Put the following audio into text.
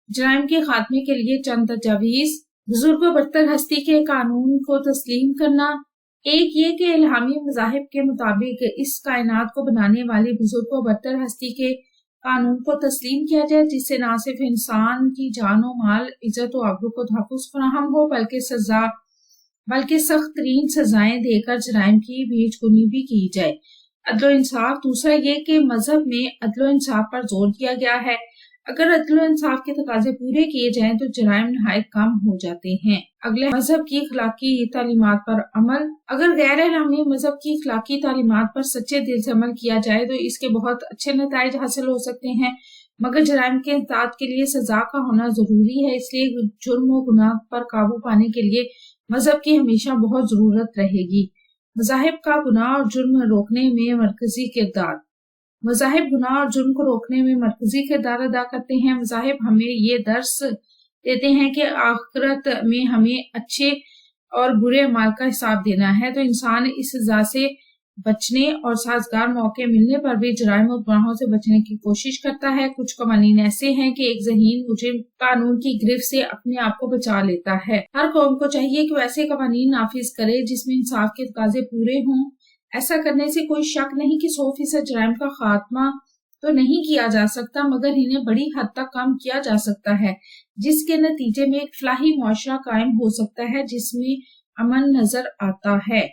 जराइम के खात्मे के लिए चंद तजावीज़। बुजुर्ग व बरतर हस्ती के कानून को तस्लीम करना। एक ये कि इल्हामी मज़ाहिब के मुताबिक इस कायनात को बनाने वाली बुजुर्ग व बरतर हस्ती के कानून को तस्लीम किया जाए, जिससे न सिर्फ इंसान की जान व माल, इज्जत व आबरू को तहफ़्फ़ुज़ फराहम हो, बल्कि सख्त तरीन सजाएं देकर जराइम की बीजगुनी भी की जाए। अदल इंसाफ। दूसरा ये कि मजहब में अदल इंसाफ पर जोर दिया गया है। अगर अदल इंसाफ के तकाजे पूरे किए जाएं तो जराइम नहायत कम हो जाते हैं। अगले मजहब की अखलाकी तालीमात पर अमल। अगर गैर इस्लामी मजहब की अखलाकी तालीमात पर सच्चे दिल से अमल किया जाए तो इसके बहुत अच्छे नताइज हासिल हो सकते हैं, मगर जराइम के इंसदाद के लिए सजा का होना जरूरी है। इसलिए जुर्म व गुनाह पर काबू पाने के लिए मजहब की हमेशा बहुत जरूरत रहेगी। मज़ाहिब का गुनाह और जुर्म रोकने में मरकजी किरदार। मज़ाहिब गुनाह और जुर्म को रोकने में मरकजी किरदार अदा करते हैं। मज़ाहिब हमें ये दर्स देते हैं कि आखिरत में हमें अच्छे और बुरे अमाल का हिसाब देना है, तो इंसान इस सजा से बचने और साजगार मौके मिलने पर भी जराइम और गुनाहों से बचने की कोशिश करता है। कुछ कवानीन ऐसे हैं कि एक ज़हीन मुजरिम कानून की गिरफ्त से अपने आप को बचा लेता है। हर कौम को चाहिए कि वैसे कवानीन नाफिज करे जिसमें इंसाफ के तकाजे पूरे हों। ऐसा करने से कोई शक नहीं कि 100% जराइम का खात्मा तो नहीं किया जा सकता, मगर इन्हें बड़ी हद तक कम किया जा सकता है, जिसके नतीजे में एक फलाही मुआशरा कायम हो सकता है जिसमें अमन नजर आता है।